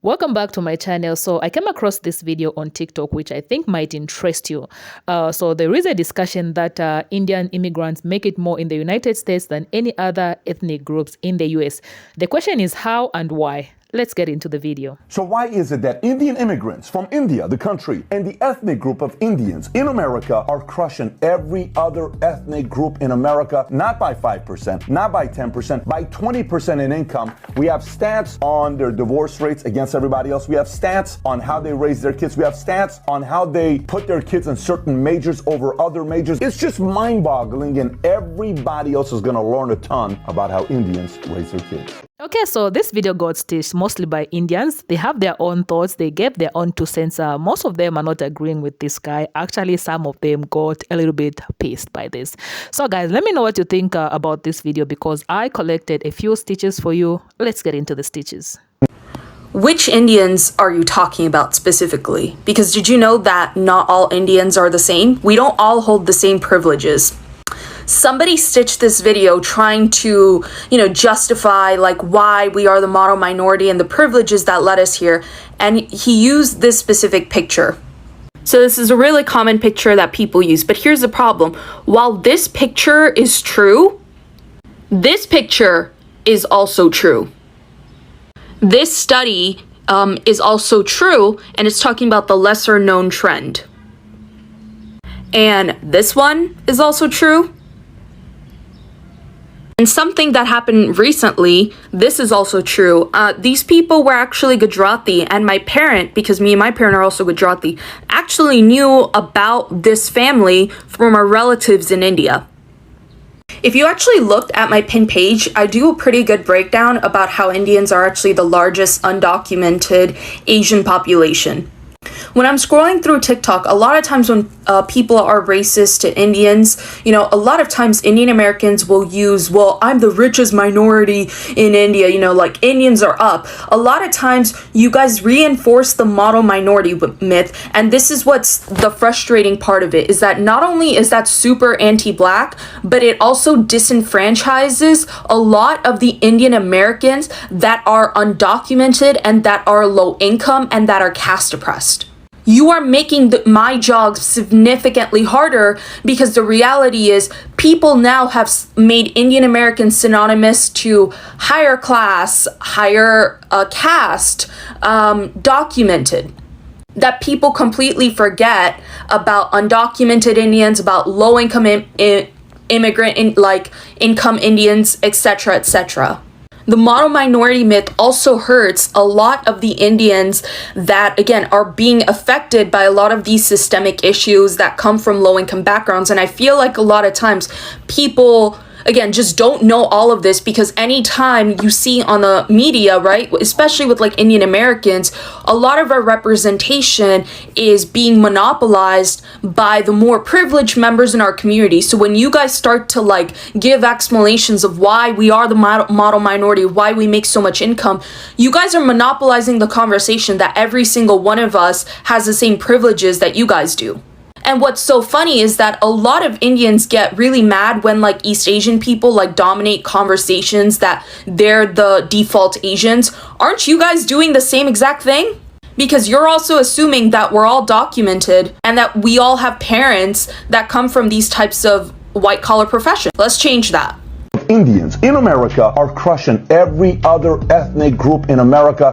Welcome back to my channel. So I came across this video on TikTok, which I think might interest you. So there is a discussion that Indian immigrants make it more in the United States than any other ethnic groups in the US. The question is how and why. Let's get into the video. So why is it that Indian immigrants from India, the country, and the ethnic group of Indians in America are crushing every other ethnic group in America, not by 5%, not by 10%, by 20% in income? We have stats on their divorce rates against everybody else. We have stats on how they raise their kids. We have stats on how they put their kids in certain majors over other majors. It's just mind-boggling, and everybody else is going to learn a ton about how Indians raise their kids. Okay, so this video got stitched mostly by Indians. They have their own thoughts. They gave their own 2 cents. Most of them are not agreeing with this guy. Actually, some of them got a little bit pissed by this. So guys, let me know what you think about this video because I collected a few stitches for you. Let's get into the stitches. Which Indians are you talking about specifically? Because did you know that not all Indians are the same? We don't all hold the same privileges. Somebody stitched this video trying to, justify like why we are the model minority and the privileges that led us here. And he used this specific picture. So this is a really common picture that people use. But here's the problem. While this picture is true, this picture is also true. This study is also true, and it's talking about the lesser known trend. And this one is also true. And something that happened recently, this is also true. These people were actually Gujarati, and my parent, because me and my parent are also Gujarati, actually knew about this family from our relatives in India. If you actually looked at my pinned page, I do a pretty good breakdown about how Indians are actually the largest undocumented Asian population. When I'm scrolling through TikTok, a lot of times when people are racist to Indians, a lot of times Indian Americans will use, well, I'm the richest minority in India, like Indians are up. A lot of times you guys reinforce the model minority myth. And this is what's the frustrating part of it, is that not only is that super anti-Black, but it also disenfranchises a lot of the Indian Americans that are undocumented and that are low income and that are caste oppressed. You are making my job significantly harder because the reality is people now have made Indian Americans synonymous to higher class, higher caste, documented. That people completely forget about undocumented Indians, about low-income immigrant income Indians, etc., etc. The model minority myth also hurts a lot of the Indians that, again, are being affected by a lot of these systemic issues that come from low-income backgrounds. And I feel like a lot of times people, again, just don't know all of this because anytime you see on the media, right, especially with like Indian Americans, a lot of our representation is being monopolized by the more privileged members in our community. So when you guys start to like give explanations of why we are the model minority, why we make so much income, you guys are monopolizing the conversation that every single one of us has the same privileges that you guys do. And what's so funny is that a lot of Indians get really mad when like East Asian people like dominate conversations that they're the default Asians. Aren't you guys doing the same exact thing? Because you're also assuming that we're all documented and that we all have parents that come from these types of white collar professions. Let's change that. Indians in America are crushing every other ethnic group in America.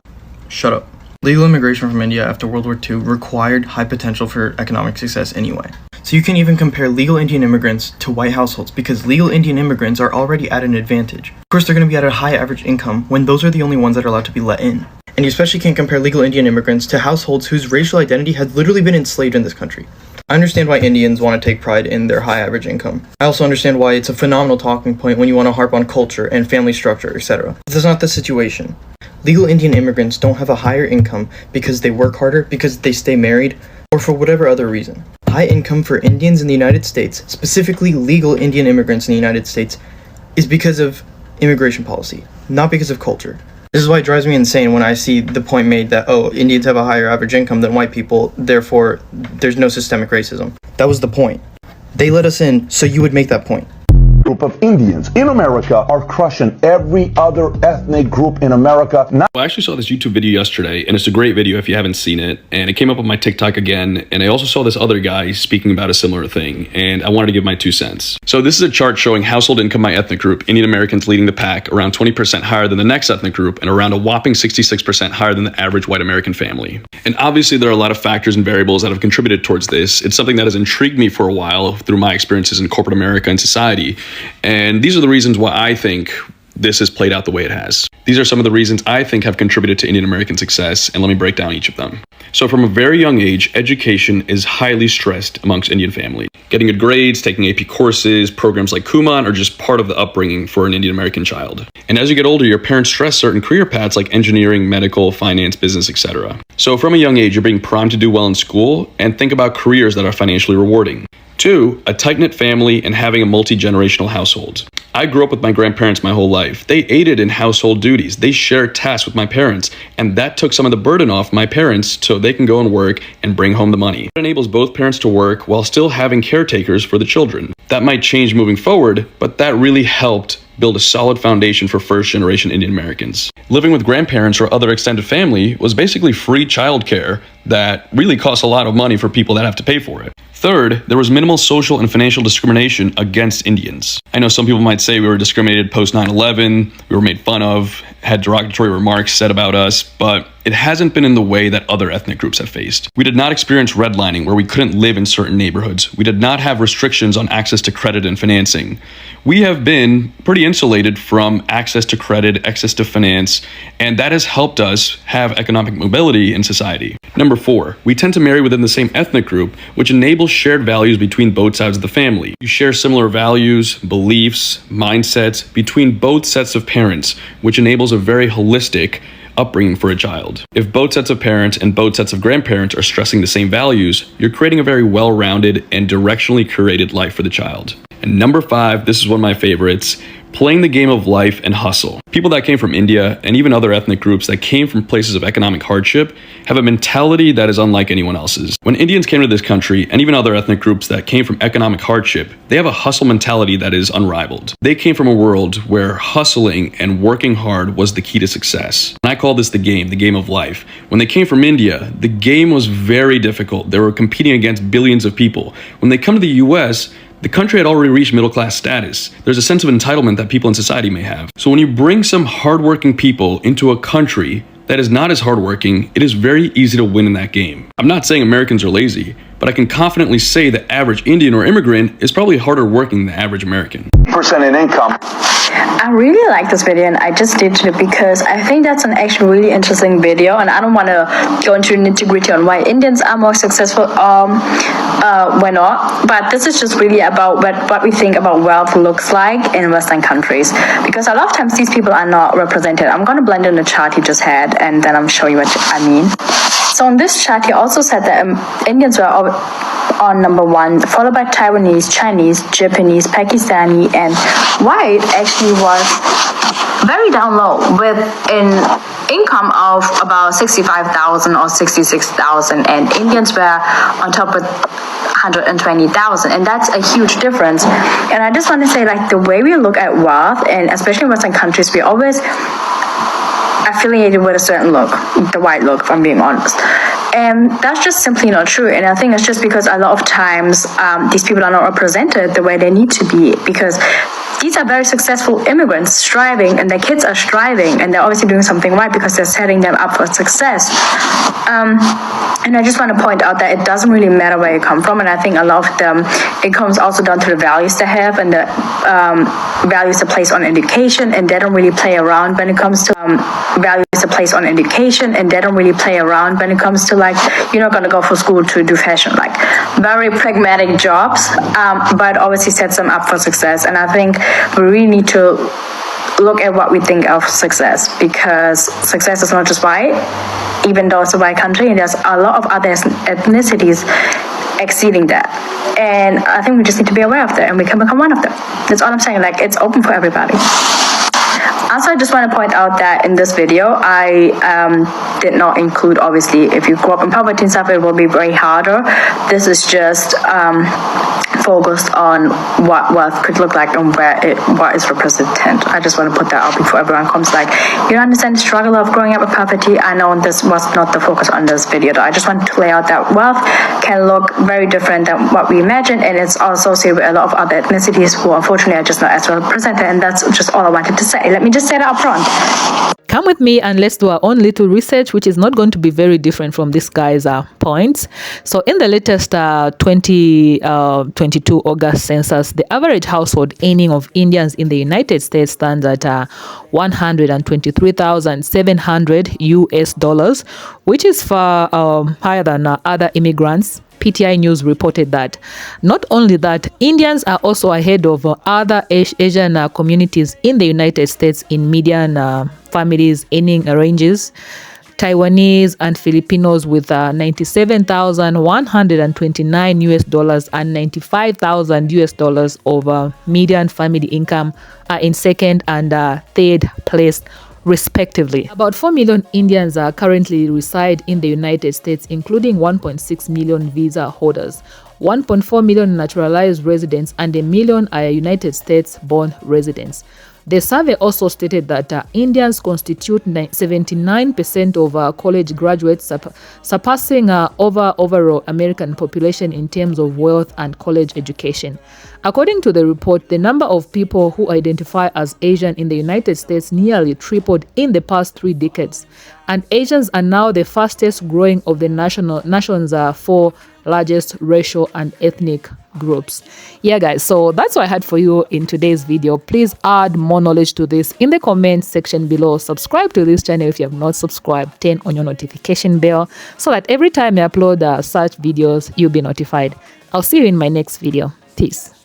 Shut up. Legal immigration from India after World War II required high potential for economic success anyway. So you can even compare legal Indian immigrants to white households because legal Indian immigrants are already at an advantage. Of course, they're going to be at a high average income when those are the only ones that are allowed to be let in. And you especially can't compare legal Indian immigrants to households whose racial identity has literally been enslaved in this country. I understand why Indians want to take pride in their high average income. I also understand why it's a phenomenal talking point when you want to harp on culture and family structure, etc. But that's not the situation. Legal Indian immigrants don't have a higher income because they work harder, because they stay married, or for whatever other reason. High income for Indians in the United States, specifically legal Indian immigrants in the United States, is because of immigration policy, not because of culture. This is why it drives me insane when I see the point made that, oh, Indians have a higher average income than white people, therefore there's no systemic racism. That was the point. They let us in so you would make that point. group of Indians in America are crushing every other ethnic group in America. I actually saw this YouTube video yesterday, and it's a great video if you haven't seen it, and it came up on my TikTok again, and I also saw this other guy speaking about a similar thing, and I wanted to give my 2 cents. So this is a chart showing household income by ethnic group, Indian Americans leading the pack, around 20% higher than the next ethnic group, and around a whopping 66% higher than the average white American family. And obviously there are a lot of factors and variables that have contributed towards this. It's something that has intrigued me for a while through my experiences in corporate America and society, and these are the reasons why I think this has played out the way it has. These are some of the reasons I think have contributed to Indian American success, and let me break down each of them. So from a very young age, education is highly stressed amongst Indian families. Getting good grades, taking AP courses, programs like Kumon are just part of the upbringing for an Indian American child. And as you get older, your parents stress certain career paths like engineering, medical, finance, business, etc. So from a young age, you're being primed to do well in school and think about careers that are financially rewarding. 2, a tight-knit family and having a multi-generational household. I grew up with my grandparents my whole life. They aided in household duties. They shared tasks with my parents, and that took some of the burden off my parents so they can go and work and bring home the money. It enables both parents to work while still having caretakers for the children. That might change moving forward, but that really helped build a solid foundation for first-generation Indian Americans. Living with grandparents or other extended family was basically free childcare that really costs a lot of money for people that have to pay for it. 3rd, there was minimal social and financial discrimination against Indians. I know some people might say we were discriminated post 9/11, we were made fun of, had derogatory remarks said about us, but it hasn't been in the way that other ethnic groups have faced. We did not experience redlining where we couldn't live in certain neighborhoods. We did not have restrictions on access to credit and financing. We have been pretty insulated from access to credit, access to finance, and that has helped us have economic mobility in society. Number 4, we tend to marry within the same ethnic group, which enables shared values between both sides of the family. You share similar values, beliefs, mindsets between both sets of parents, which enables a very holistic upbringing for a child. If both sets of parents and both sets of grandparents are stressing the same values, you're creating a very well-rounded and directionally curated life for the child. And number 5, this is one of my favorites, playing the game of life and hustle. People that came from India and even other ethnic groups that came from places of economic hardship have a mentality that is unlike anyone else's. When Indians came to this country, and even other ethnic groups that came from economic hardship, they have a hustle mentality that is unrivaled. They came from a world where hustling and working hard was the key to success. And I call this the game of life. When they came from India, the game was very difficult. They were competing against billions of people. When they come to the US, the country had already reached middle-class status. There's a sense of entitlement that people in society may have. So when you bring some hardworking people into a country that is not as hardworking, it is very easy to win in that game. I'm not saying Americans are lazy, but I can confidently say the average Indian or immigrant is probably harder working than the average American. Percent in income. I really like this video, and I just did it because I think that's an actually really interesting video, and I don't want to go into nitty-gritty on why Indians are more successful why not, but this is just really about what we think about wealth looks like in Western countries, because a lot of times these people are not represented. I'm going to blend in the chart he just had, and then I'm show you what I mean. So on this chart, he also said that Indians were on number 1, followed by Taiwanese, Chinese, Japanese, Pakistani, and white actually was very down low with an income of about 65,000 or 66,000, and Indians were on top of 120,000, and that's a huge difference. And I just want to say, like, the way we look at wealth, and especially in Western countries, we always affiliated with a certain look, the white look, if I'm being honest. And that's just simply not true. And I think it's just because a lot of times these people are not represented the way they need to be, because these are very successful immigrants striving, and their kids are striving, and they're obviously doing something right because they're setting them up for success. And I just want to point out that it doesn't really matter where you come from, and I think a lot of them, it comes also down to the values they have and the values they place on education, and they don't really play around when it comes to values they place on education, and they don't really play around when it comes to, like, you're not going to go for school to do fashion, like very pragmatic jobs, but obviously sets them up for success. And I think we really need to look at what we think of success, because success is not just white, even though it's a white country, and there's a lot of other ethnicities exceeding that. And I think we just need to be aware of that, and we can become one of them. That's all I'm saying. Like, it's open for everybody. Also, I just want to point out that in this video, I did not include, obviously, if you grew up in poverty and stuff, it will be way harder. This is just focused on what wealth could look like and what is represented. I just want to put that out before everyone comes like, you don't understand the struggle of growing up with poverty. I know this was not the focus on this video, though. I just want to lay out that wealth can look very different than what we imagine, and it's also associated with a lot of other ethnicities who unfortunately are just not as well represented, and that's just all I wanted to say. Let me just say that up front. Come with me and let's do our own little research, which is not going to be very different from this guy's points. So in the latest 2022 August census, the average household earning of Indians in the United States stands at $123,700 US, which is far higher than other immigrants. PTI News reported that. Not only that, Indians are also ahead of other Asian communities in the United States in median families earning ranges. Taiwanese and Filipinos with $97,129 US and $95,000 US over median family income are in second and third place, respectively. About 4 million Indians currently reside in the United States, including 1.6 million visa holders, 1.4 million naturalized residents, and 1 million are United States-born residents. The survey also stated that Indians constitute 79% of college graduates, surpassing overall American population in terms of wealth and college education. According to the report, the number of people who identify as Asian in the United States nearly tripled in the past 3 decades, and Asians are now the fastest growing of the nation's 4 largest racial and ethnic groups. Yeah, guys, so that's what I had for you in today's video. Please add more knowledge to this in the comment section below. Subscribe to this channel if you have not subscribed. Turn on your notification bell so that every time I upload such videos, you'll be notified. I'll see you in my next video. Peace.